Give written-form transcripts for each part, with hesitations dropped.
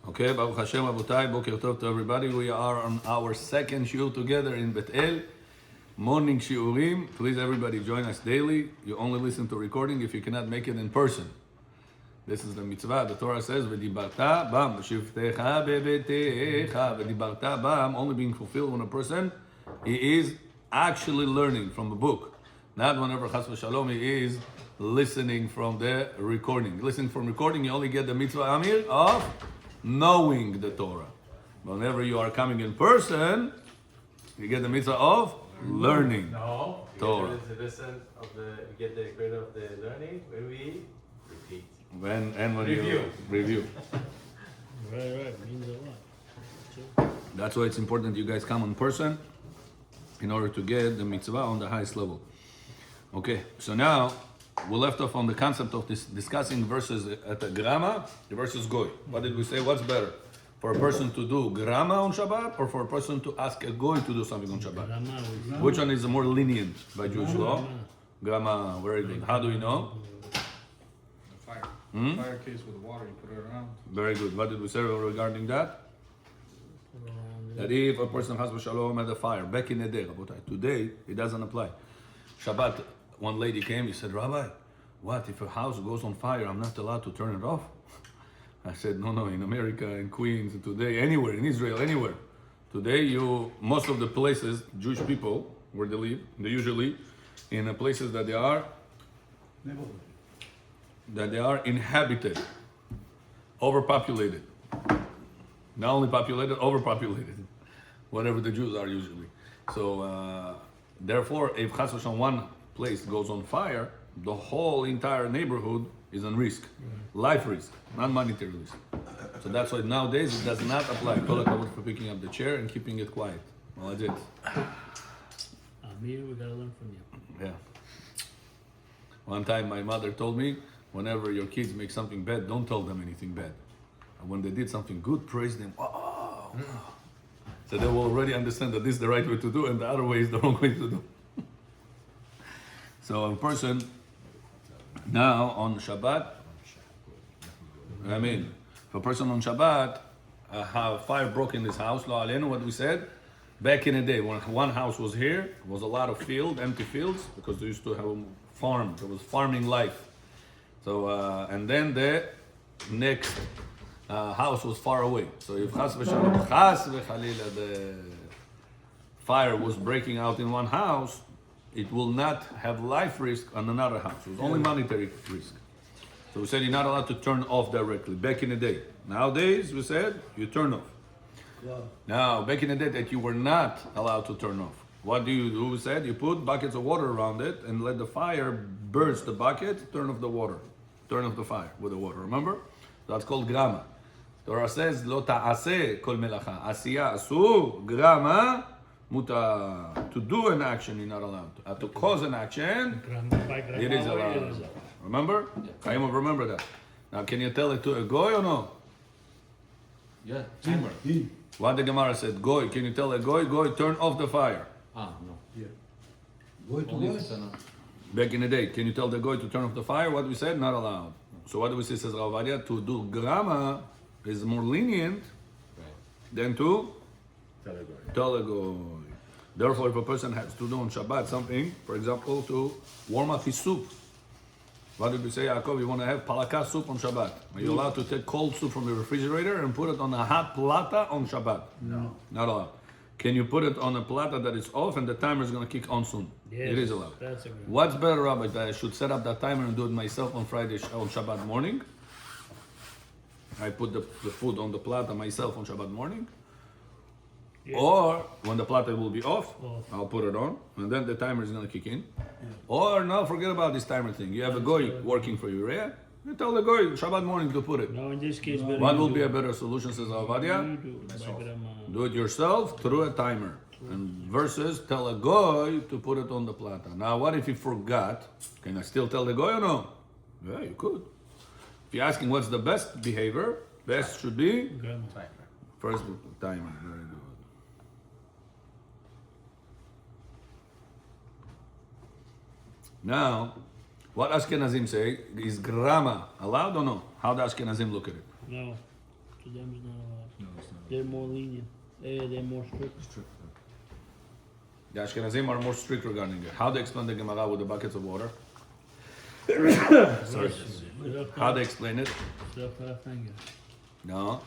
Okay, Baruch Hashem, Abutai, Boker Tov to everybody. We are on our second shiur together in Bet El. Morning shiurim. Please, everybody, join us daily. You only listen to recording if you cannot make it in person. This is the mitzvah. The Torah says, "V'dibarta bam b'shivtecha bebetecha." V'dibarta bam, only being fulfilled when a person he is actually learning from a book, not whenever chas v'shalom he is listening from the recording. Listening from recording, you only get the mitzvah amir of knowing the Torah. Whenever you are coming in person, you get the mitzvah of learning. No, Torah. you get the credit of the learning when we repeat. When Review. you review. Right, means a lot. That's why it's important you guys come in person in order to get the mitzvah on the highest level. Okay, so now we left off on the concept of this discussing verses at the grama versus goy. What did we say? What's better? For a person to do grama on Shabbat or for a person to ask a goy to do something on Shabbat? Which one is more lenient by Jewish law? Grama, very good. How do we know? Fire. Fire case with water, you put it around. Very good. What did we say regarding that? That if a person has shalom had a fire back in the day, Rabotai, today it doesn't apply. Shabbat, one lady came, he said, Rabbi, what if a house goes on fire, I'm not allowed to turn it off? I said, no, in America, in Queens, today, anywhere, in Israel, anywhere. Today, most of the places, Jewish people, where they live, they usually in the places that they are inhabited, overpopulated. Not only populated, overpopulated. Whatever the Jews are usually. So, therefore, if Chas v'Shalom one place goes on fire, the whole entire neighborhood is on risk. Life risk, not monetary risk. So that's why nowadays it does not apply. Kol hakavod for picking up the chair and keeping it quiet. Well, that's it. Amir, we gotta learn from you. Yeah. One time my mother told me, whenever your kids make something bad, don't tell them anything bad. And when they did something good, praise them. Wow. So they will already understand that this is the right way to do and the other way is the wrong way to do. So a person now on Shabbat, if a person on Shabbat have fire broke in his house, lo alenu, what we said, back in the day when one house was here, was a lot of empty fields, because they used to have a farm, there was farming life. So, and then the next house was far away. So if chas v'chalila, the fire was breaking out in one house, it will not have life risk on another house. It was only monetary risk. So we said you're not allowed to turn off directly. Back in the day. Nowadays, we said you turn off. Now, back in the day that you were not allowed to turn off. What do you do? We said you put buckets of water around it and let the fire burst the bucket, turn off the water. Turn off the fire with the water. Remember? That's called grama. Torah says, Lo ta'aseh kol melacha. Asiya asur, grama. Muta, to do an action, you're not allowed. To cause an action, it is allowed. Remember? Chaim will remember that. Now, can you tell it to a goy or no? Yeah, timer. What the Gemara said, goy, can you tell a goy, turn off the fire? No. Yeah. Go to what? Back in the day, can you tell the goy to turn off the fire? What we said, not allowed. So what do we say, says Rav Ovadia, to do grama is more lenient than to tell a goy. Therefore, if a person has to do on Shabbat something, for example, to warm up his soup. What did we say, Yaakov? You want to have palaka soup on Shabbat. Are you allowed to take cold soup from the refrigerator and put it on a hot plata on Shabbat? No. Not allowed. Can you put it on a plata that is off and the timer is going to kick on soon? Yes, it is allowed. That's a good. What's better, Rabbi, that I should set up that timer and do it myself on Friday, on Shabbat morning? I put the food on the plata myself on Shabbat morning? Yeah. Or when the plata will be off, Off. I'll put it on, and then the timer is going to kick in. Or no, forget about this timer thing. You have a goy working for you, yeah? You tell the goy Shabbat morning to put it. No, in this case, better What you will do be a it. better solution, says Avadia? You do it. By grandma. Do it yourself through a timer. And versus tell a goy to put it on the plata. Now, what if you forgot? Can I still tell the goy or no? Yeah, you could. If you're asking what's the best behavior, best should be Grandma. first timer. Very good. Now, what Ashkenazim say is grama allowed or no? How do Ashkenazim look at it? No. To them is not allowed. No, it's not. They're more lenient. They're more strict. It's true. The Ashkenazim are more strict regarding it. How they explain the Gemara with the buckets of water? Sorry. How they explain it? No.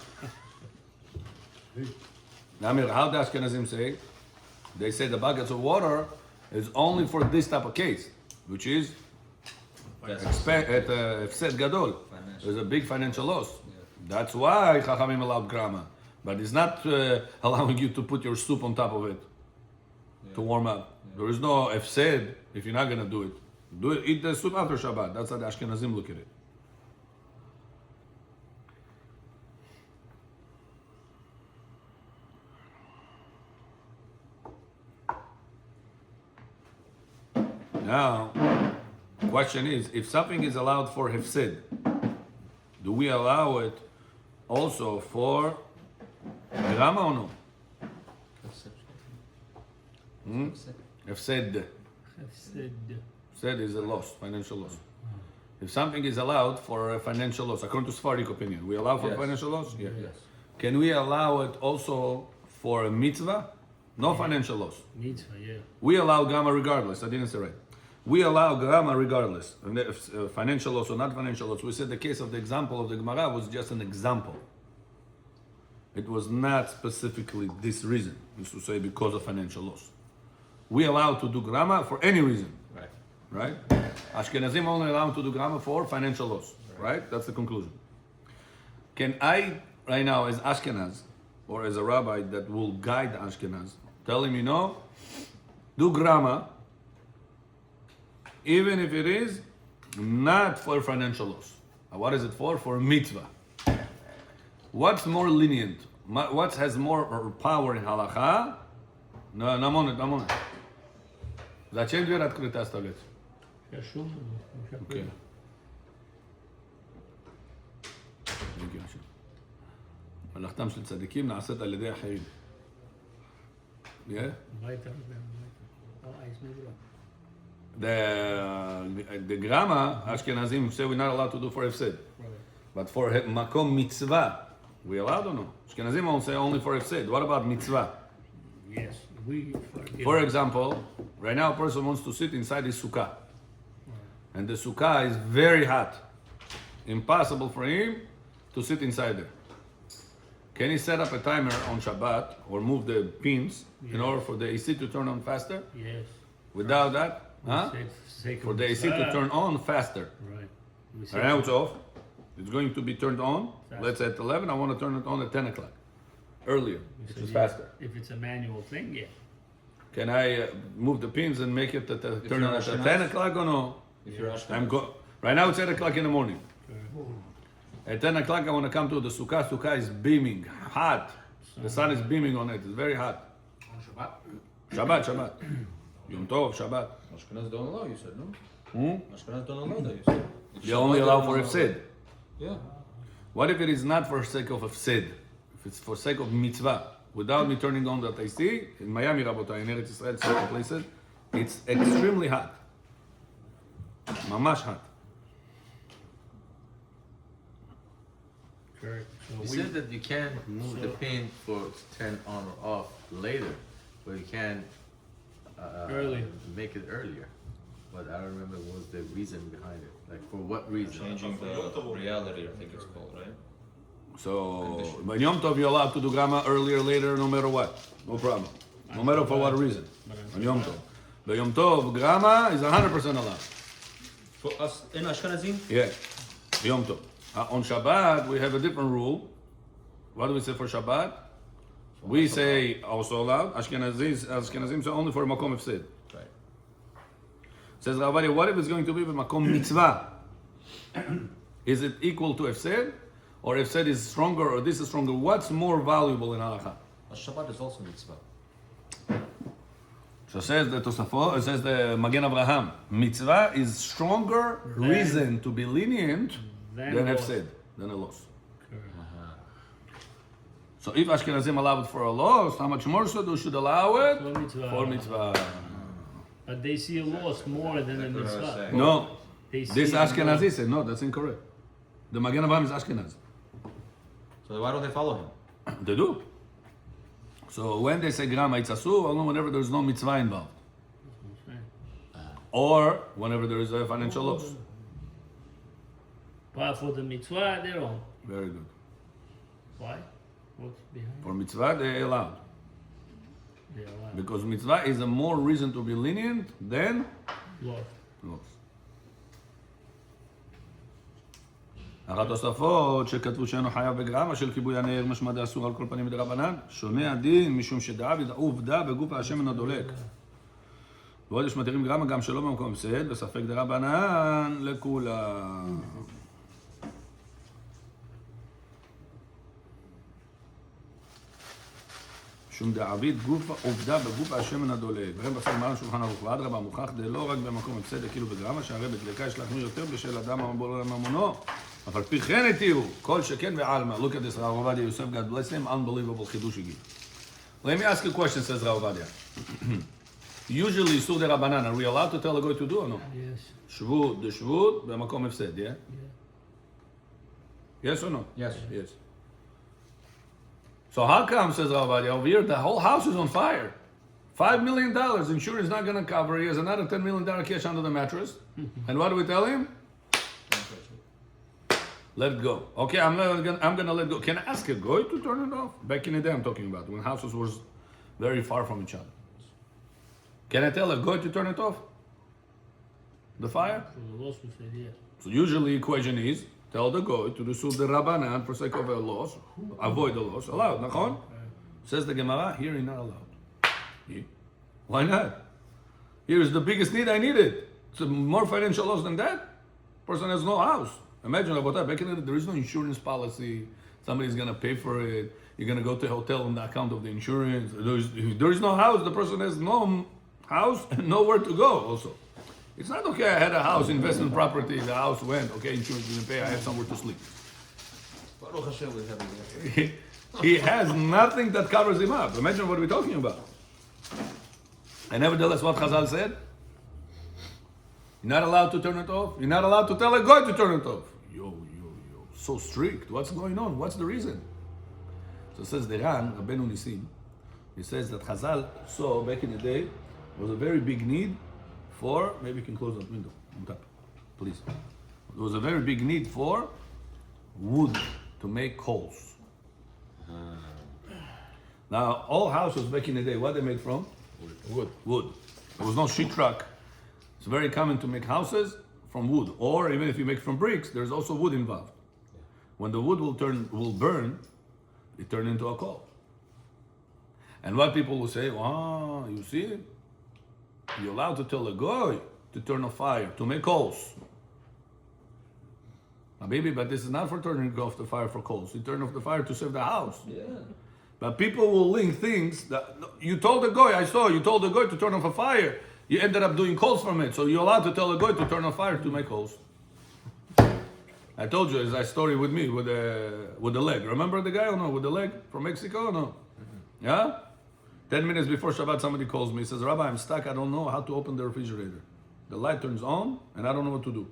Namir, how the Ashkenazim say? They say the buckets of water is only for this type of case, which is Efsed Gadol. There's a big financial loss. That's why Chachamim allowed grama. But it's not allowing you to put your soup on top of it to warm up. There is no Efsed if you're not going to do it. Do it. Eat the soup after Shabbat. That's how the Ashkenazim look at it. Now, question is, if something is allowed for hefsed, do we allow it also for grama or no? Hefsed. Hefsed is a loss, financial loss. If something is allowed for a financial loss, according to Sephardic opinion, we allow for financial loss? Yeah. Yes. Can we allow it also for a mitzvah? No financial loss. Mitzvah, yeah. We allow grama regardless. I didn't say right. We allow grama regardless. And if, financial loss or not financial loss. We said the case of the example of the Gemara was just an example. It was not specifically this reason. Is to say because of financial loss. We allow to do grama for any reason. Right? Ashkenazim only allow to do grama for financial loss. Right? That's the conclusion. Can I, right now, as Ashkenaz, or as a rabbi that will guide Ashkenaz, tell him, do grama, even if it is not for financial loss. What is it for? For mitzvah. What's more lenient? What has more power in halakha? No, I'm on it. Зачем дверь открыта оставлять? Okay. מלאכתם של צדיקים נעשית על ידי אחרים. Yeah? The grama, Ashkenazim say we're not allowed to do for Efsed. But for makom mitzvah, we allowed or no? Ashkenazim won't say only for Efsed. What about mitzvah? Yes. For example, right now a person wants to sit inside his sukkah. And the sukkah is very hot. Impossible for him to sit inside there. Can he set up a timer on Shabbat or move the pins in order for the AC to turn on faster? Yes. Without that? For the AC to turn on faster. Right. Right now it's off. It's going to be turned on. Let's say at 11. I want to turn it on at 10 o'clock. Earlier, which is faster. If it's a manual thing, yeah. Can I move the pins and make it turn on at 10 o'clock or no? If you're Ashkenaz. Right now it's 8 o'clock in the morning. At 10 o'clock I want to come to the sukkah. Sukkah is beaming, hot. The sun is beaming on it. It's very hot. On Shabbat. Shabbat. Yom Tov, Shabbat. Ashkenaz don't allow, you said, no? Ashkenaz don't allow that, you said. They only allow for Efsed. Yeah. What if it is not for sake of Efsed? If it's for sake of mitzvah, without me turning on that AC, in Miami, Rabotai, in Eretz Israel, certain places, it's extremely hot. Mamash hot. Correct. You So said that you can move the pin for to turn on or off later, but you can Earlier. make it earlier. But I don't remember what was the reason behind it. Like for what reason? Changing the reality, I think it's called, right? So, by Yom Tov, you're allowed to do grama earlier, later, no matter what. No problem. No matter for what reason. On Yom Tov. By Yom Tov, grama is 100% allowed. For us in Ashkenazim? Yeah. Yom Tov. On Shabbat, we have a different rule. What do we say for Shabbat? We say also allowed. Ashkenazim say only for Makom Efsed. Right. Says Ravadi, what if it's going to be Makom Mitzvah? Is it equal to Efsed? Or Efsed is stronger, or this is stronger? What's more valuable in Halakha? Shabbat is also mitzvah. So says the Tosafot, it says the Magen Avraham, mitzvah is stronger reason to be lenient than Efsed, than a loss. So if Ashkenazim allow it for a loss, how much more so they should allow it For mitzvah. for mitzvah? But they see a loss more than a That's what I was mitzvah. saying. No, They see this it more. Ashkenazi said no, that's incorrect. The Magen Avraham is Ashkenaz. So why don't they follow him? They do. So when they say grama, it's asur, only whenever there's no mitzvah involved. Or whenever there is a financial loss. But for the mitzvah, they're wrong. Very good. Why? What's behind? For mitzvah, they allowed. They're allowed. Because mitzvah is a more reason to be lenient than Loss. loss. אחת תוספות שכתבו שאינו חייב בגרמה של כיבוי הנר משמע דאסור על כל פנים מדרבנן שונה הדין משום שדעה עובדה בגוף השמן הדולק ועוד יש מתירים גרמה גם שלא במקום הפסד וספק דרבנן לכולם. משום דעביד גוף עובדה בגוף השמן הדולק ברם בסל מעל שולחן ערוך ואדרבה מוכח דלא רק במקום הפסד כאילו בגרמה שהרי בדלקה יש להחמיר יותר בשל אדם המבורר לממונו אבל פי כן התירו, כל שכן ועלמא. Look at this, Rav Ovadia Yosef, God bless him, unbelievable chidush again. Let me ask you a question, says Rav Ovadia. Usually, Sur de Rabbanan, are we allowed to tell a guy to do or no? Yes. Shvut, the shvut, במקום הפסד, yeah? Yeah. Yes or no? Yes. Yes. So how come, says Rav Ovadia, over here, the whole house is on fire? $5 million, insurance not going to cover, he has another $10 million cash under the mattress. And what do we tell him? Let go. Okay, I'm gonna let go. Can I ask a guy to turn it off? Back in the day, I'm talking about when houses were very far from each other. Can I tell a guy to turn it off? The fire? For the loss, we said yes. So usually the equation is tell the guy to do sul the Rabbanan for sake of a loss, avoid the loss. Allowed, nachon? Says the Gemara, here you're not allowed. Yeah. Why not? Here's the biggest need I needed. It's a more financial loss than that. Person has no house. Imagine about that. Back in the day, there is no insurance policy. Somebody's gonna pay for it. You're gonna go to a hotel on the account of the insurance. There is no house. The person has no house and nowhere to go. Also, it's not okay. I had a house, investment property. The house went. Okay, insurance didn't pay. I have somewhere to sleep. Baruch Hashem, we have He has nothing that covers him up. Imagine what we're talking about. And nevertheless, what Chazal said. You're not allowed to turn it off. You're not allowed to tell a guy to turn it off. Yo. So strict. What's going on? What's the reason? So it says the Ran, Rabbeinu Nisim, he says that Chazal saw back in the day was a very big need for, maybe you can close that window on top, please. There was a very big need for wood to make coals. Now, all houses back in the day, what they made from? Wood. There was no sheetrock. It's very common to make houses from wood, or even if you make from bricks, there's also wood involved. When the wood will burn, it turns into a coal. And what people will say, "Ah, you see, you're allowed to tell a guy to turn a fire to make coals." Now, baby, but this is not for turning off the fire for coals. You turn off the fire to save the house. Yeah. But people will link things that you told the guy. You told the guy to turn off a fire. You ended up doing coals from it, so you're allowed to tell a guy to turn on fire to make coals. I told you, it's that story with me, with the leg. Remember the guy or no, with the leg from Mexico or no? Mm-hmm. Yeah? 10 minutes before Shabbat, somebody calls me, says, Rabbi, I'm stuck, I don't know how to open the refrigerator. The light turns on, and I don't know what to do.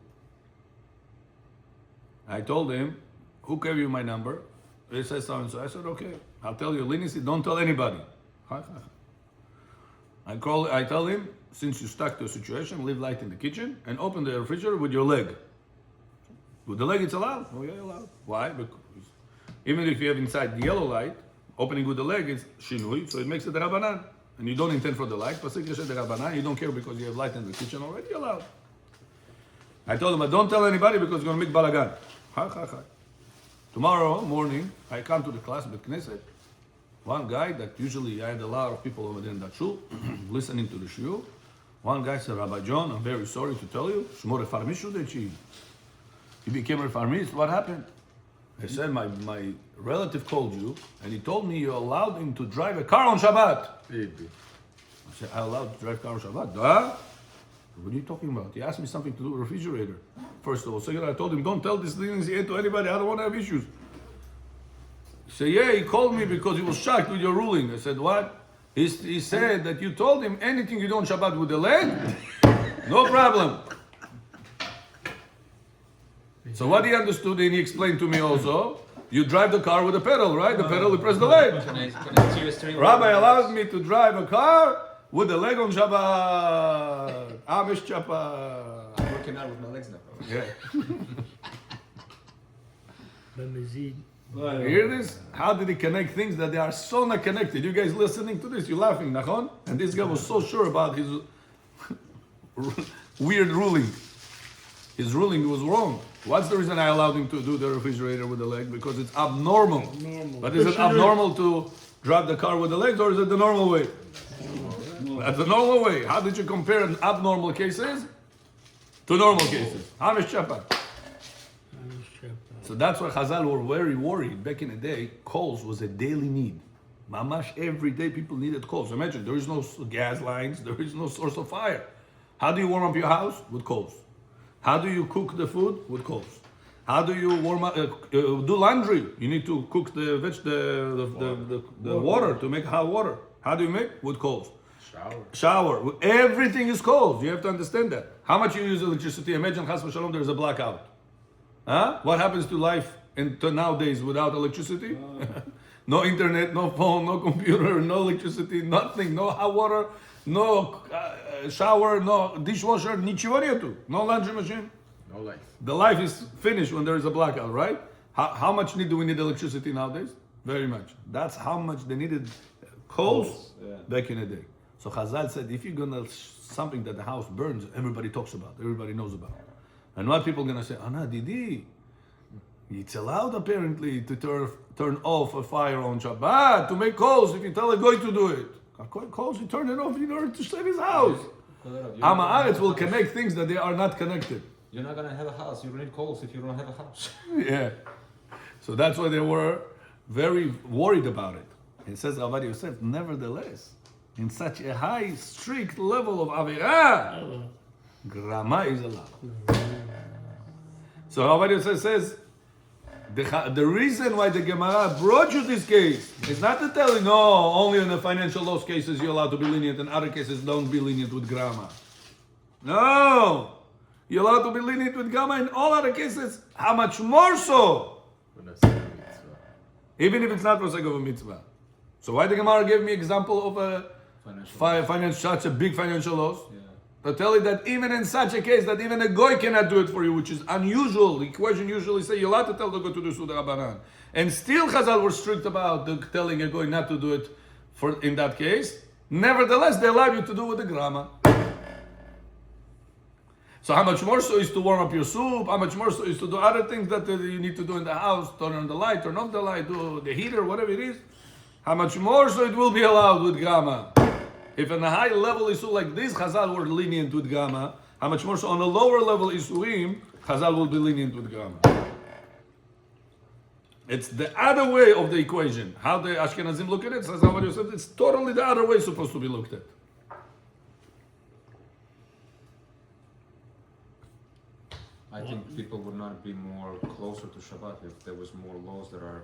I told him, who gave you my number? He says so-and-so. I said, okay, I'll tell you, leniency, don't tell anybody. I tell him, since you're stuck to a situation, leave light in the kitchen and open the refrigerator with your leg. With the leg, it's allowed. Oh yeah, allowed. Why? Because even if you have inside the yellow light, opening with the leg is shinui, so it makes it Rabbanan. And you don't intend for the light, pasik yeshed Rabbanan, you don't care because you have light in the kitchen already, allowed. I told him, but don't tell anybody because it's going to make balagan. Tomorrow morning, I come to the class with Knesset. One guy that usually I had a lot of people over there in that shul, listening to the shul. One guy said, Rabbi John, I'm very sorry to tell you, Shmore Farmishu Dechi. He became a farmist. What happened? I said, my relative called you, and he told me you allowed him to drive a car on Shabbat. I said, I allowed to drive a car on Shabbat? Duh? What are you talking about? He asked me something to do with a refrigerator. First of all. Second, I told him, don't tell this thing to anybody. I don't want to have issues. He said, yeah, he called me because he was shocked with your ruling. I said, what? He said that you told him anything you do on Shabbat with the leg, no problem. So what he understood, and he explained to me also, You drive the car with the pedal, right? The pedal, you press the leg. Can I steer the steering wheel? Rabbi allows me to drive a car with the leg on Shabbat. Amish Shabbat. I'm working out with my legs now. Yeah. במזיד. You hear this? How did he connect things that they are so not connected? You guys listening to this, you're laughing, Nachon? And this guy was so sure about his weird ruling. His ruling was wrong. What's the reason I allowed him to do the refrigerator with the leg? Because it's abnormal. Normal. But is it abnormal to drive the car with the legs, or is it the normal way? That's the normal way. How did you compare an abnormal cases to normal cases? Hamish Shabbat. So that's why Chazal were very worried back in the day. Coals was a daily need. Mamash, every day people needed coals. Imagine, there is no gas lines, there is no source of fire. How do you warm up your house? With coals. How do you cook the food? With coals. How do you warm up, do laundry? You need to cook the water to make hot water. How do you make? With coals. Shower. Everything is coals. You have to understand that. How much you use electricity? Imagine, Chas v'shalom, there is a blackout. Huh? What happens to life nowadays without electricity? No internet, no phone, no computer, no electricity, nothing, no hot water, no shower, no dishwasher, ничего нету. No laundry machine. No life. The life is finished when there is a blackout, right? How much do we need electricity nowadays? Very much. That's how much they needed coals back in the day. So Chazal said, if you're gonna something that the house burns, everybody talks about, everybody knows about. And what people gonna say? Ana Didi, it's allowed apparently to turn off a fire on Shabbat to make coals if you tell a guy to do it. Coals, you turn it off in order to save his house. Amma Aretz will connect things that they are not connected. You're not gonna have a house. You don't need coals if you don't have a house. Yeah. So that's why they were very worried about it. It says Avad Yosef, nevertheless, in such a high, strict level of Avirah, Grama is allowed. So Avad Yosef says, the reason why the Gemara brought you this case is not to tell you, no, only in the financial loss cases you're allowed to be lenient, and other cases don't be lenient with Grama. No! You're allowed to be lenient with Grama in all other cases. How much more so? Even if it's not for sake of a mitzvah. So why the Gemara gave me example of a such a big financial loss? To tell you that even in such a case, that even a goy cannot do it for you, which is unusual. The equation usually say you're allowed to tell the goy to do Suda Rabbanan. And still Chazal were strict about telling a goy not to do it in that case. Nevertheless, they allow you to do with the grama. So how much more so is to warm up your soup? How much more so is to do other things that you need to do in the house? Turn on the light, turn off the light, do the heater, whatever it is. How much more so it will be allowed with grama? If on a high level issue like this, Chazal were lenient with Gama, how much more so on a lower level Isuim, Chazal will be lenient with Gama. It's the other way of the equation. How the Ashkenazim look at it, says Avad Yosef, it's totally the other way supposed to be looked at. I think people would not be more closer to Shabbat if there was more laws that are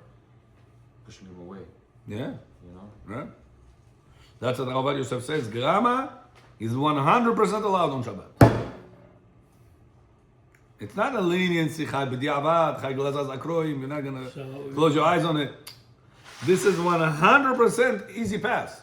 pushing them away. Yeah. You know? Right? That's what Avad Yosef says. Grama is 100% allowed on Shabbat. It's not a leniency, chai b'diavad, chai glazaz akroim, you're not going to close your eyes on it. This is 100% easy pass.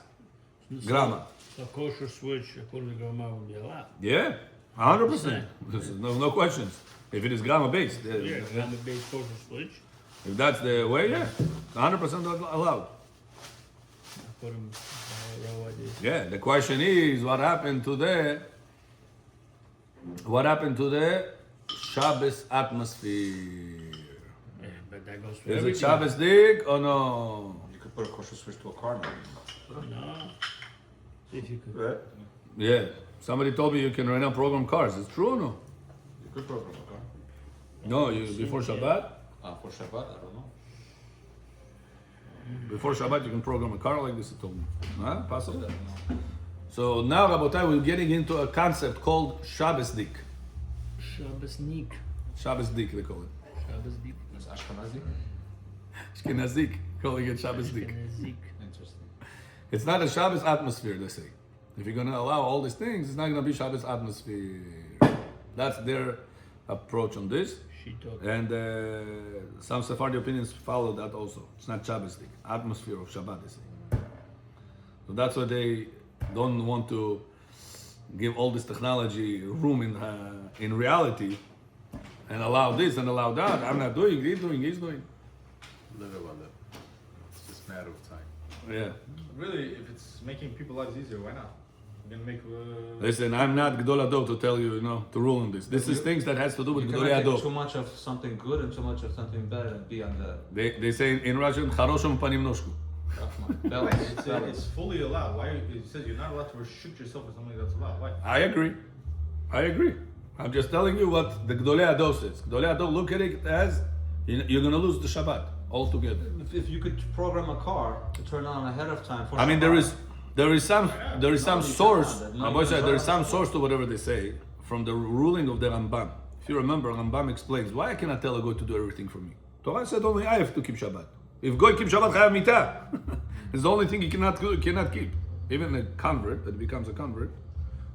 Grama. So kosher switch according to Grama will be allowed. Yeah, 100%. This is no questions. If it is Grama based. Yeah, Grama based kosher switch. If that's the way, yeah, 100% allowed. According to Yeah, the question is, what happened to the Shabbos atmosphere? Yeah, but that goes for Is it everything. Shabbos dig or no? You could put a kosher switch to a car now. No. See if you could. Right? Yeah, somebody told me you can right now program cars. It's true or no? You could program a car. No, before Shabbat? For Shabbat, I don't know. Before Shabbat you can program a car like this, he told me. Huh? Possible? So now, Rabotai, we're getting into a concept called Shabbos dik. Shabbosnik. Shabbos dik, they call it. Shabbosnik. It's Ashkenazi. Ashkenazik, calling it Shabbos dik. Ashkenazik. Interesting. It's not a Shabbos atmosphere, they say. If you're going to allow all these things, it's not going to be Shabbos atmosphere. That's their approach on this. Shitot. And some Sephardi opinions follow that also. It's not Shabbosdik. Atmosphere of Shabbat, they say. So that's why they don't want to give all this technology room in reality and allow this and allow that. I'm not doing, he's doing. Little by little. It's just a matter of time. Yeah. Really, if it's making people's lives easier, why not? You're gonna make. Listen, I'm not Gedol Ador to tell you, to rule on this. This is things that has to do with You Gedolei cannot take Ador. too much of something good and too much of something bad and be on the They say in Russian, Charoshim panim noshku. balance. It's fully allowed. Why? It says you're not allowed to restrict yourself with something that's allowed. Why? I agree. I'm just telling you what the Gedolei Ador says. Gedolei Ador look at it as you're going to lose the Shabbat altogether. If you could program a car to turn on ahead of time for I mean, Shabbat, there is some source. No, Rabbi said there is some no. source to whatever they say from the ruling of the Rambam. If you remember, Rambam explains why I cannot tell a goy to do everything for me. Torah said only I have to keep Shabbat. If goy keep Shabbat, chayav mitah. It's the only thing he cannot keep. Even a convert that becomes a convert,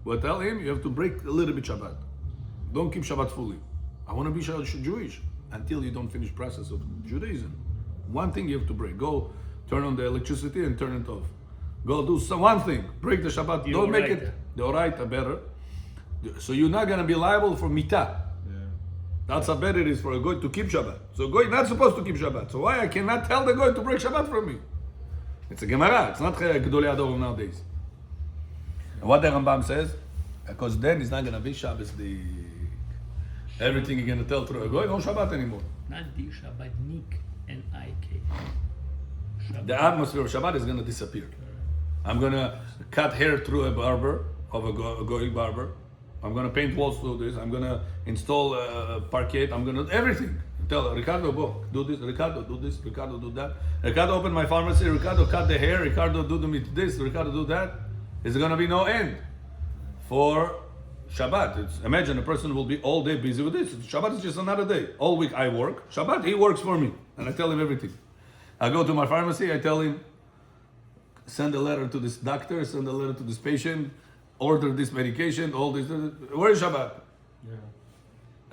will tell him you have to break a little bit Shabbat. Don't keep Shabbat fully. I want to be Jewish until you don't finish process of Judaism. One thing you have to break. Go turn on the electricity and turn it off. Go do one thing. Break the Shabbat. The Don't make Oraita. it the Oraita better. So you're not gonna be liable for mitah. That's how bad it is for a goy to keep Shabbat. So a goy not supposed to keep Shabbat. So why I cannot tell the goy to break Shabbat from me? It's a Gemara. It's not Gedolei Ador nowadays. And what the Rambam says, because then it's not gonna be Shabbos. Everything you're gonna tell through a goy, no Shabbat anymore. Not the Shabbat, Nik and IK. The atmosphere of Shabbat is gonna disappear. I'm gonna cut hair through a barber of a goy barber. I'm gonna paint walls through this. I'm gonna install parquet. I'm gonna do everything. Tell Ricardo, go do this. Ricardo, do this. Ricardo, do that. Ricardo, open my pharmacy. Ricardo, cut the hair. Ricardo, do this. Ricardo, do that. There's gonna be no end for Shabbat. Imagine a person will be all day busy with this. Shabbat is just another day. All week I work. Shabbat, he works for me, and I tell him everything. I go to my pharmacy. I tell him, send a letter to this doctor. Send a letter to this patient. Order this medication. All this. Where is Shabbat? Yeah.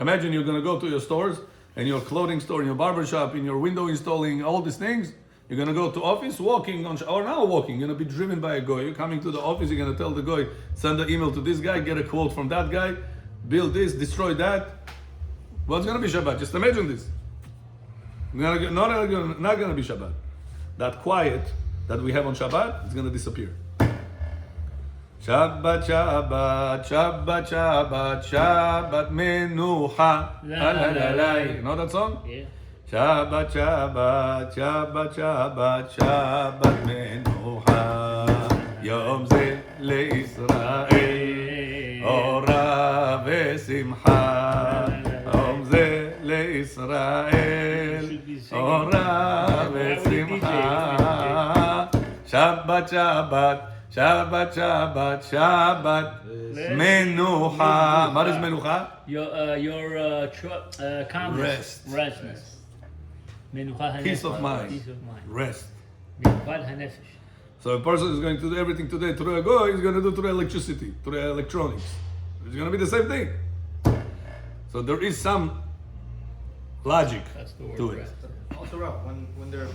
Imagine you're gonna go to your stores, and your clothing store, in your barber shop, in your window installing, all these things. You're gonna go to office walking or now walking. You're gonna be driven by a guy. You're coming to the office. You're gonna tell the guy, send an email to this guy, get a quote from that guy, build this, destroy that. What's gonna be Shabbat? Just imagine this. Not gonna be Shabbat. That quiet that we have on Shabbat is gonna disappear. Shabbat, Shabbat, Shabbat, Shabbat, Shabbat, Menucha. La, la, la, la. You know that song? Yeah. Shabbat, Shabbat, Shabbat, Shabbat, Shabbat, Menucha. Yom Ze LeYisrael, Ora Vesimcha. Yom Ze LeYisrael, Ora Vesimcha. Shabbat, Shabbat, Shabbat, Shabbat, Shabbat, Menucha. What is Menucha? Your calmness. Rest. Restness. Menucha Peace of hanefesh. mind. Peace of mind. Rest. Menucha hanefesh. So a person is going to do everything today through a goy, he's going to do through electricity, through electronics. It's going to be the same thing. So there is some logic That's the word. to it. Rest. Also, Ralph, when they're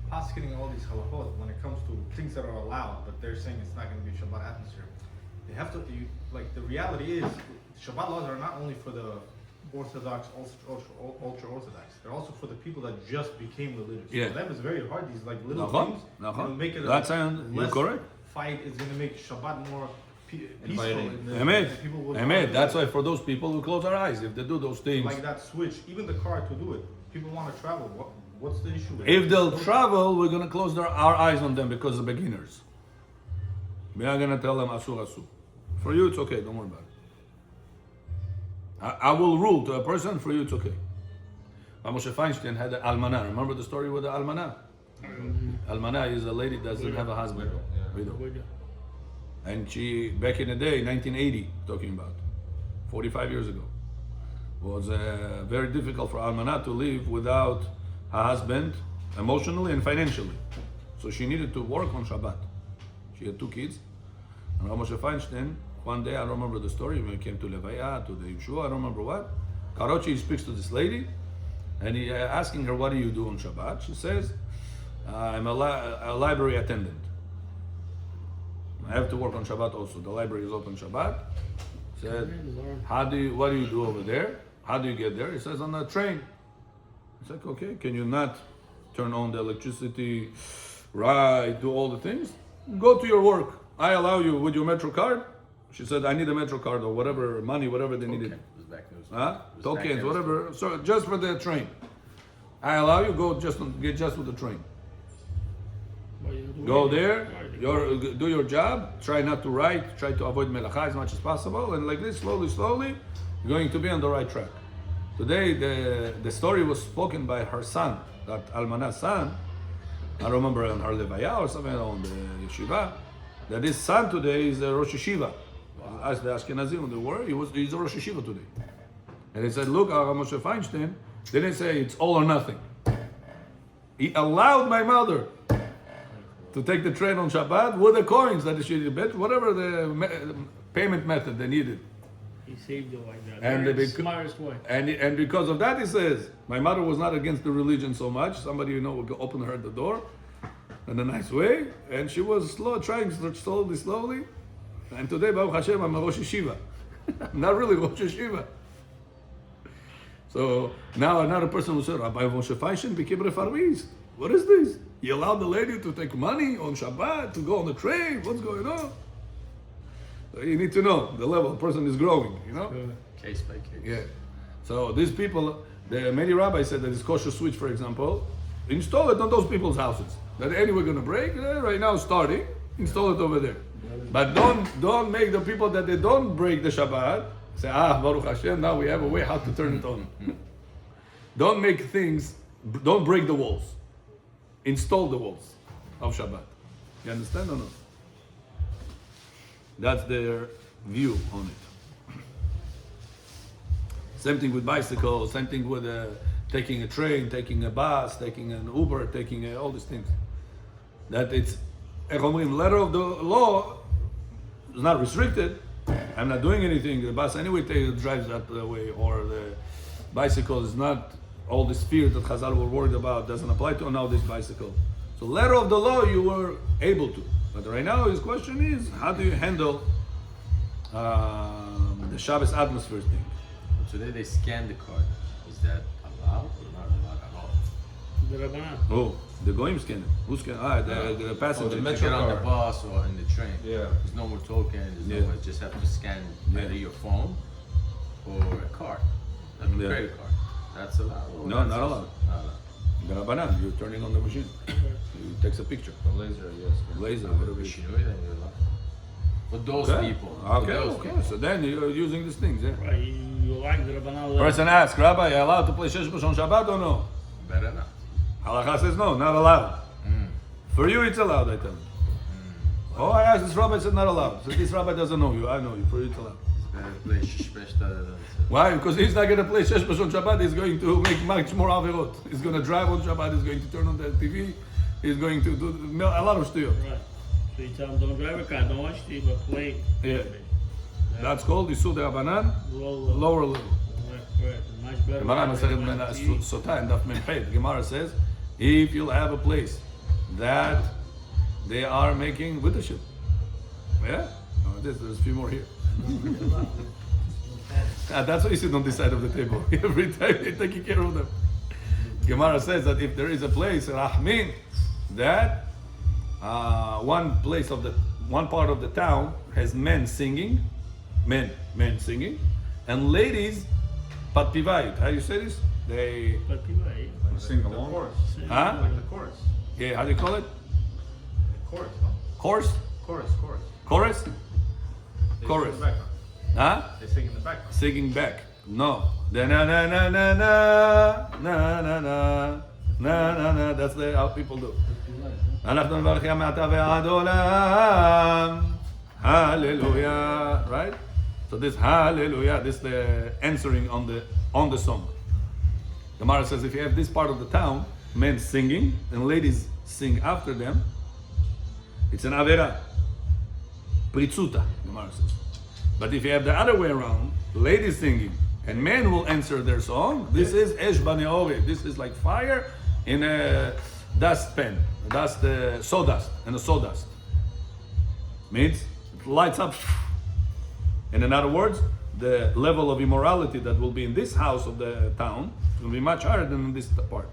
prosecuting all these halachot, when it comes to things that are allowed, but they're saying it's not going to be Shabbat atmosphere, they have to, the reality is, Shabbat laws are not only for the Orthodox, ultra Orthodox, they're also for the people that just became religious. Yeah. For them, it's very hard, these little Nachon, things, nachon. make it That's you're less correct. fight, is going to make Shabbat more peaceful. Inviting. and Emet, people will Emet. That's why for those people who close our eyes, if they do those things, like that switch, even the car to do it, people want to travel, what's the issue? if they'll travel, we're going to close our eyes on them because they're beginners. We are going to tell them asur asur. For you, it's okay. Don't worry about it. I will rule to a person. For you, it's okay. Moshe Feinstein had an almanah. Remember the story with the almanah? Almanah is a lady that doesn't have a husband. Widow. And she, back in the day, 1980, talking about, 45 years ago, was very difficult for almanah to live without her husband, emotionally and financially. So she needed to work on Shabbat. She had 2 kids. And Moshe Feinstein, one day, I don't remember the story, when he came to Levaya, to the Yeshua, I don't remember what, Karochi, he speaks to this lady, and he asking her, what do you do on Shabbat? She says, I'm a library attendant. I have to work on Shabbat also. The library is open Shabbat. Said, what do you do over there? How do you get there? He says, on a train. He's like, okay, can you not turn on the electricity, ride, do all the things? Go to your work. I allow you with your Metro card. She said, I need a Metro card or whatever, money, whatever they needed. Huh? Tokens, whatever. So just for the train. I allow you, go just with the train. Go there, do your job, try not to write, try to avoid melacha as much as possible, and like this, slowly, you're going to be on the right track. Today, the story was spoken by her son, that Almana's son. I don't remember on her levaya or something on the yeshiva, that his son today is a Rosh Yeshiva. As the Ashkenazim in the world, he's a Rosh Yeshiva today. And he said, look, Moshe Feinstein didn't say it's all or nothing. He allowed my mother to take the train on Shabbat with the coins that she did, bet whatever the payment method they needed. He saved it like that. And Very smartest way. And because of that, he says, my mother was not against the religion so much. Somebody would open her the door in a nice way, and she was trying slowly. And today, Baruch Hashem, I'm a Rosh Yeshiva. I'm not really Rosh Yeshiva. So now another person will say, Rabbi Moshe Feinstein became reformist. What is this? You allowed the lady to take money on Shabbat, to go on the train? What's going on? So you need to know the level the person is growing, you know? Case by case. Yeah. So these people, many rabbis said that this kosher switch, for example, install it on those people's houses. That anyway going to break, right now starting, install it over there. But don't make the people that they don't break the Shabbat say, Baruch Hashem, now we have a way how to turn it on. Don't make things, don't break the walls. Install the walls of Shabbat. You understand or no? That's their view on it. Same thing with bicycles, same thing with taking a train, taking a bus, taking an Uber, taking all these things. That it's, letter of the law is not restricted. I'm not doing anything. The bus anyway drives that way, or the bicycle is not all this fear that Chazal were worried about doesn't apply to now this bicycle. So letter of the law you were able to. But right now his question is, how do you handle the Shabbos atmosphere thing? Today they scan the card. Is that allowed or not allowed at all? The Rabbanan. Oh, the goyim scan it. Who scan? The passenger. The the Metro Metro on the card. bus or in the train. Yeah. There's no more token. There's no more. Just have to scan either your phone or a card, like a Yeah. credit card. That's allowed. or No, that's not also allowed. Not allowed. The Rabbanan, you're turning on the machine. It takes a picture. The laser, yes. Laser, whatever it is. Machinery, then you're allowed. For those Okay. people. for Okay, those okay. people. So then you're using these things, yeah? Right, you like the Rabbanan. Person asks, Rabbi, are you allowed to play Sheshbush on Shabbat or no? Better not. Halacha says no, not allowed. For you, it's allowed, I tell you. Oh, I asked this rabbi, said not allowed. So this rabbi doesn't know you, I know you. For you, it's allowed. It's better to play shishbesh than Why? Because he's not going to play Sheshbush on Shabbat. He's going to make much more averot. He's going to drive on Shabbat. He's going to turn on the TV. He's going to do a lot of stuyot. Right. So you tell them, don't drive a car, don't watch TV, but play. Yeah. That's called Yisur de Abanan, lower level. Right. Much better. Gemara said in Sotah and Daf Mem Chet, Gemara says, if you'll have a place that they are making with the ship. Yeah? Oh, there's a few more here. That's why you sit on this side of the table. Every time they're taking care of them. Gemara says that if there is a place, Rahmin, that one part of the town has men singing, men singing, and ladies patpivayit. How do you say this? They, But people, eh? Sing The along. chorus. huh? Like the chorus. Yeah, how do you call it? The chorus, no? Chorus? Chorus. Chorus? They Chorus. sing in the background. Huh? They sing in the background. Singing back. No. Da na na na na na na na na na na. That's how people do. אנחנו נברכם מעתה ועד עולם. Hallelujah. Right? So this hallelujah, this is the answering on the song. The Gemara says if you have this part of the town, men singing and ladies sing after them, it's an avera. Pritzuta, the Gemara says. But if you have the other way around, ladies singing and men will answer their song. This is Esh Baneori. This is like fire in a dust pan, sawdust, and a sawdust. Means it lights up. And in other words, the level of immorality that will be in this house of the town will be much higher than in this part.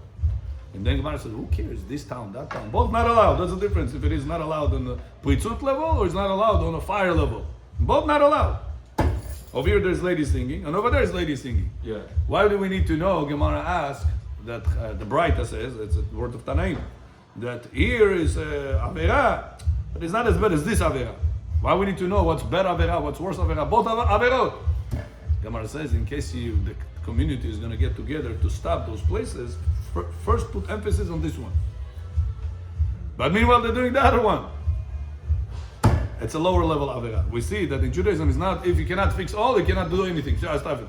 And then Gemara says, who cares? This town, that town. Both not allowed. That's the difference. If it is not allowed on the Pritzut level or it's not allowed on a fire level. Both not allowed. Over here there's ladies singing, and over there is ladies singing. Yeah. Why do we need to know? Gemara asks that the Braita says, it's a word of Tanaim, that here is Avera, but it's not as bad as this Avera. Why we need to know what's better Avera, what's worse Avera? Both Averot. Gemara says, in case the community is going to get together to stop those places, first put emphasis on this one. But meanwhile, they're doing the other one. It's a lower level Avera. We see that in Judaism, it's not, if you cannot fix all, you cannot do anything. Stop it.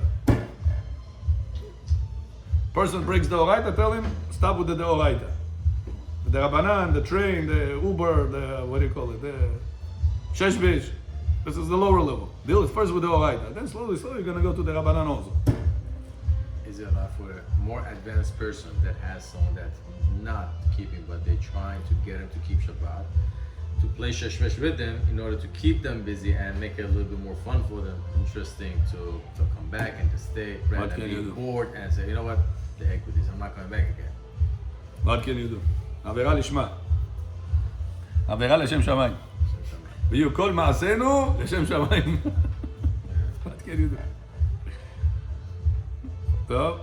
Person breaks the Oraita, tell him, stop with the Oraita. The Rabbanan, the train, the Uber, the, what do you call it, the Sheshbish. This is the lower level. Deal it first with the Oraita. Then slowly, you're going to go to the Rabbanan also. Is it allowed for a more advanced person that has someone that's not keeping, but they're trying to get him to keep Shabbat, to play Sheshvesh with them in order to keep them busy and make it a little bit more fun for them, interesting to come back and to stay, rather than be bored and say, you know what, the heck with this, I'm not coming back again. What can you do? Avera lishma. Avera לשם שמיים. ויהיו כל מעשינו לשם שמיים. What can you do? טוב.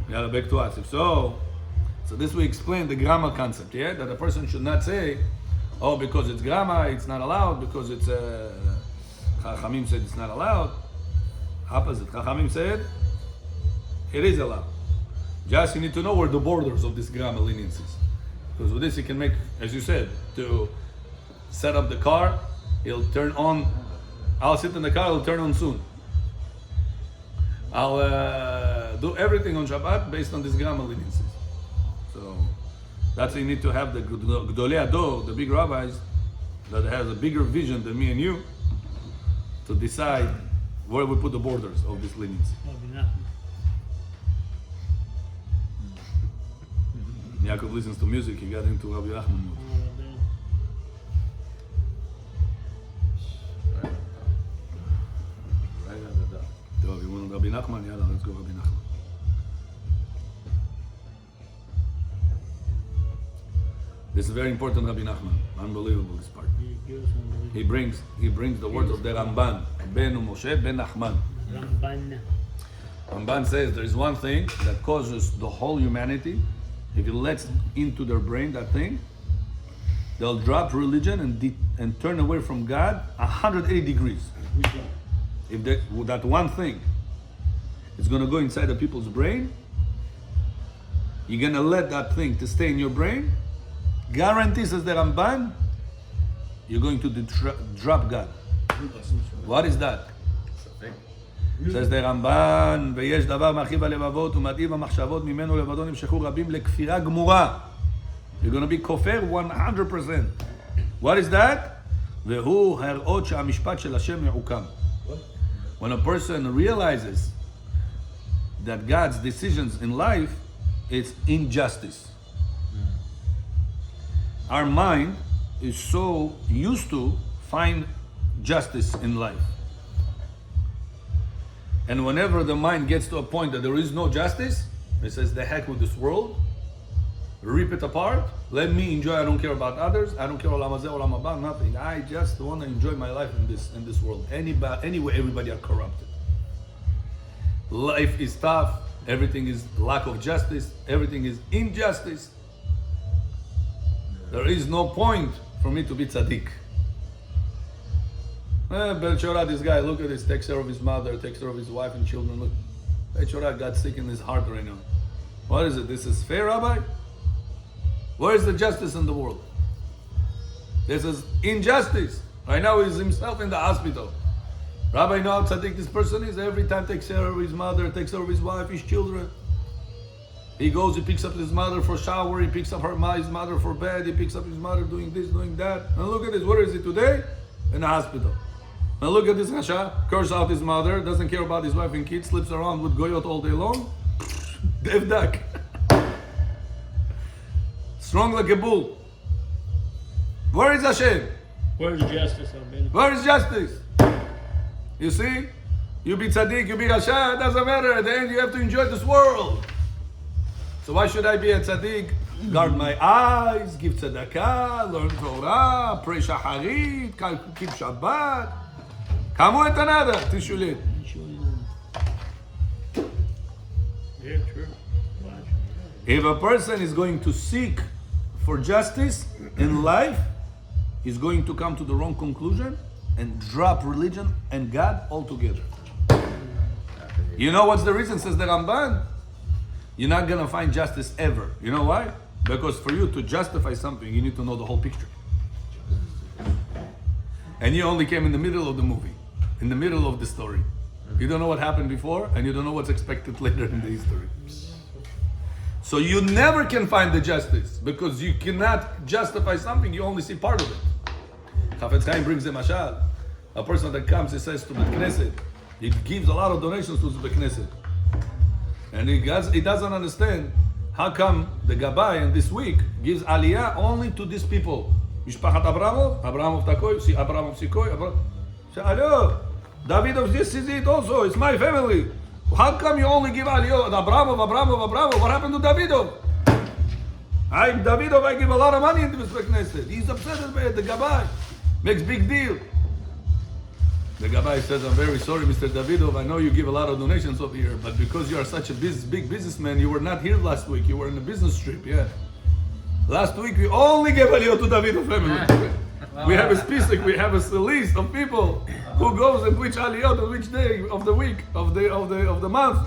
Yeah, back to us. So this we explain the grammar concept, yeah? That a person should not say, oh, because it's grammar, it's not allowed, because it's Chachamim said it's not allowed. Opposite. Chachamim said it is allowed. Just you need to know where the borders of this grammar leniencies. Because with this you can make, as you said, to set up the car, it'll turn on, I'll sit in the car, it'll turn on soon. I'll do everything on Shabbat based on this grammar leniencies. So that's why you need to have the Gdolei Ador, the big rabbis, that has a bigger vision than me and you, to decide where we put the borders of this leniency. Yaakov listens to music, he got into Rabbi Nachman mode. Right on the dot. טוב, you want Rabbi Nachman? Yalla, let's go Rabbi Nachman. This is very important, Rabbi Nachman. Unbelievable, this part. He brings the words of the Ramban. Ben Moshe, Ben Nachman. Ramban says there is one thing that causes the whole humanity, if you let into their brain that thing, they'll drop religion and turn away from God 180 degrees. If that one thing is going to go inside the people's brain, you're going to let that thing to stay in your brain, guarantees, says the Ramban, you're going to drop God. What is that? says the Ramban, ויש דבר מרחיב הלבבות ומדאיב המחשבות ממנו לבדו נמשכו רבים לכפירה גמורה. You're going to be כופר 100%. What is that? והוא הראות שהמשפט של השם מעוקם. When a person realizes that God's decisions in life, it's injustice. Our mind is so used to find justice in life. And whenever the mind gets to a point that there is no justice, it says, the heck with this world, rip it apart, let me enjoy, I don't care about others, I don't care olam hazeh, olam haba, nothing. I just want to enjoy my life in this world. Anyway, everybody are corrupted. Life is tough, everything is lack of justice, everything is injustice. There is no point for me to be tzaddik. Belchorah, this guy, look at this, takes care of his mother, takes care of his wife and children. Look, Belchorah got sick in his heart right now. What is it? This is fair, Rabbi? Where is the justice in the world? This is injustice. Right now he's himself in the hospital. Rabbi, know how tzaddik this person is? Every time takes care of his mother, takes care of his wife, his children. He goes, he picks up his mother for shower, he picks up his mother for bed, he picks up his mother doing this, doing that. And look at this, where is he today? In the hospital. Now look at this Rasha, curse out his mother, doesn't care about his wife and kids, sleeps around with Goyot all day long. Devdak. Strong like a bull. Where is Hashem? Where's justice, Albino? Where is justice? You see? You be tzaddik, you be Rasha, it doesn't matter. At the end you have to enjoy this world. So why should I be a tzaddik? Guard my eyes, give tzedakah, learn Torah, pray shacharit, keep Shabbat. Kamu et another, tishulit. Yeah, true. Watch. If a person is going to seek for justice in life, he's going to come to the wrong conclusion and drop religion and God altogether. You know what's the reason, says the Ramban? You're not gonna find justice ever. You know why? Because for you to justify something, you need to know the whole picture. And you only came in the middle of the movie, in the middle of the story. You don't know what happened before, and you don't know what's expected later in the history. So you never can find the justice, because you cannot justify something, you only see part of it. Chafetz Chaim brings a mashal. A person that comes, he says to Bet Knesset, he gives a lot of donations to the Bet Knesset. And he doesn't understand how come the Gabbai in this week gives aliyah only to these people. Mishpachat Abramov Takoy, Abramov Sikoy, say, hello, Davidov this is it also, it's my family. How come you only give aliyah to Abramov? What happened to Davidov? Davidov, I give a lot of money into this Knesset. He's upset at the Gabbai, makes big deal. The Gabbai says, I'm very sorry, Mr. Davidov, I know you give a lot of donations over here, but because you are such a big businessman, you were not here last week, you were in a business trip, yeah. Last week we only gave aliyah to Davidov family. We have a specific, we have a list of people who goes and which aliyah on which day of the week, of the month.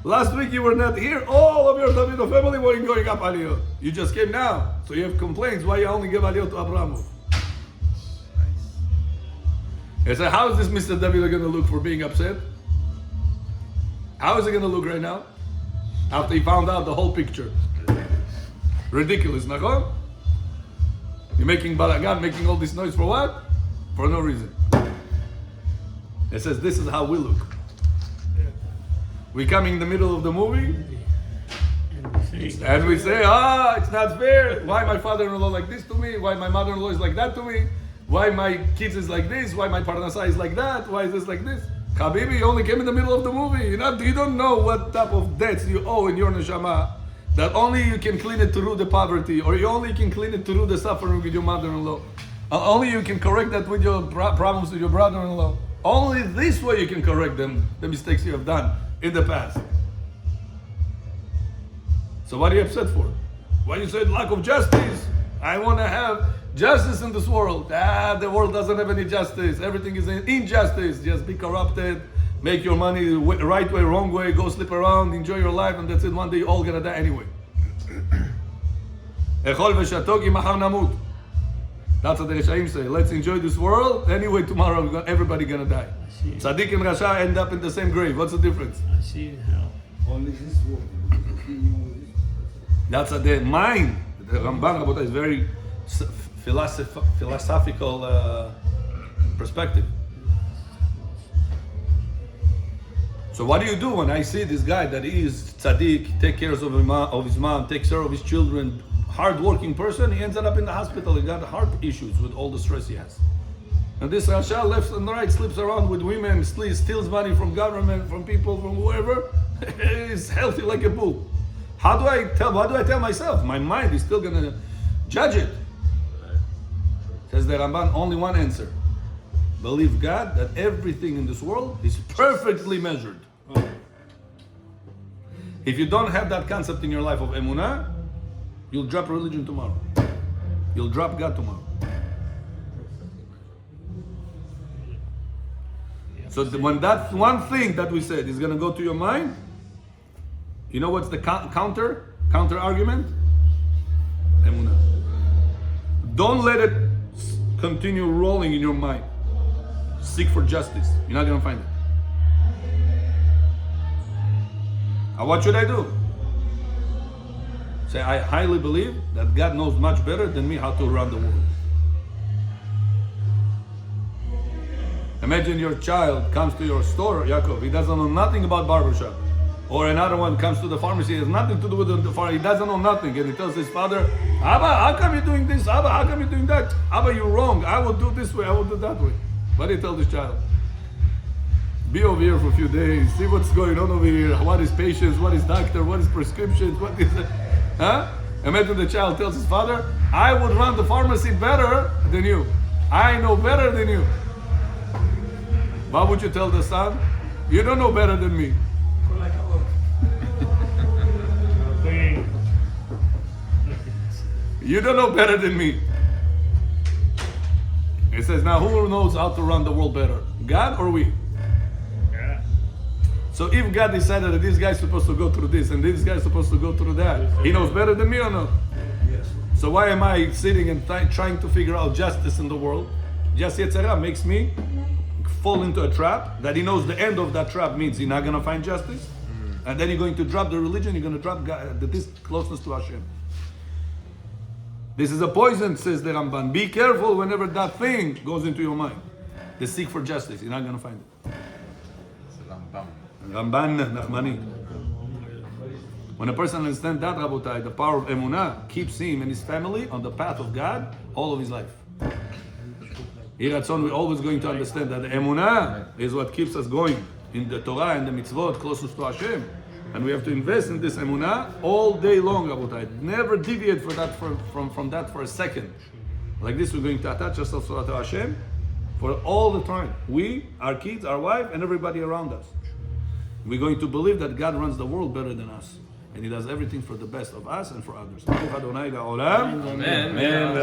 Last week you were not here, all of your Davidov family were going up aliyah. You just came now, so you have complaints why you only give aliyah to Abramov. I said, how is this Mr. David going to look for being upset? How is he going to look right now? After he found out the whole picture. Ridiculous, nachon? You're making balagan, making all this noise for what? For no reason. It says, this is how we look. We come in the middle of the movie, and we say, it's not fair. Why my father-in-law like this to me? Why my mother-in-law is like that to me? Why my kids is like this? Why my parnasah is like that? Why is this like this? Habibi, you only came in the middle of the movie. You don't know what type of debts you owe in your neshama. That only you can clean it through the poverty, or you only can clean it through the suffering with your mother-in-law. Only you can correct that with your problems with your brother-in-law. Only this way you can correct them, the mistakes you have done in the past. So what are you upset for? Why you said lack of justice? I want to have justice in this world. The world doesn't have any justice. Everything is injustice. Just be corrupted, make your money right way, wrong way, go sleep around, enjoy your life, and that's it. One day you're all gonna die anyway. Echol v'shato ki machar namut. That's what the Reshaim say. Let's enjoy this world. Anyway, tomorrow everybody gonna die. Tzaddik and Rasha end up in the same grave. What's the difference? I see how. Only this world. That's the mind. The Ramban Rabotai is very philosophical perspective. So what do you do when I see this guy that he is tzaddik, take care of his mom, takes care of his children, hard-working person, he ends up in the hospital, he got heart issues with all the stress he has. And this Rasha left and right, sleeps around with women, steals money from government, from people, from whoever, is healthy like a bull. What do I tell myself? My mind is still gonna judge it. Says the Ramban, only one answer. Believe God that everything in this world is perfectly measured. If you don't have that concept in your life of Emuna, you'll drop religion tomorrow. You'll drop God tomorrow. So when that one thing that we said is gonna go to your mind, you know what's the counter argument? Emuna. Don't let it continue rolling in your mind. Seek for justice. You're not gonna find it. And what should I do? Say, I highly believe that God knows much better than me how to run the world. Imagine your child comes to your store, Yaakov, he doesn't know nothing about barbershop. Or another one comes to the pharmacy, he has nothing to do with the pharmacy, he doesn't know nothing. And he tells his father, Abba, how come you're doing this? Abba, how come you're doing that? Abba, you're wrong. I will do this way, I will do that way. What do you tell this child? Be over here for a few days, see what's going on over here. What is patients, what is doctor, what is prescriptions, what is it? Huh? Imagine the child tells his father, I would run the pharmacy better than you. I know better than you. What would you tell the son? You don't know better than me. Bing. You don't know better than me. He says, now who knows how to run the world better? God or we? Yeah. So if God decided that this guy's supposed to go through this and this guy's supposed to go through that, he knows better than me or not? Yes. So why am I sitting and trying to figure out justice in the world? Just Yetzirah makes me fall into a trap that he knows the end of that trap means you're not going to find justice. And then you're going to drop the religion, you're going to drop God, this closeness to Hashem. This is a poison, says the Ramban. Be careful whenever that thing goes into your mind. The seek for justice, you're not going to find it. It's a Rambam. Ramban Nachmani. When a person understands that, Rabotai, the power of Emuna keeps him and his family on the path of God all of his life. Iratzon, we're always going to understand that the Emuna is what keeps us going in the Torah and the mitzvot closest to Hashem. And we have to invest in this Emuna all day long, Rabotai. Never deviate for that from that for a second. Like this, we're going to attach ourselves to Hashem for all the time. We, our kids, our wife, and everybody around us. We're going to believe that God runs the world better than us. And He does everything for the best of us and for others. Amen. Amen.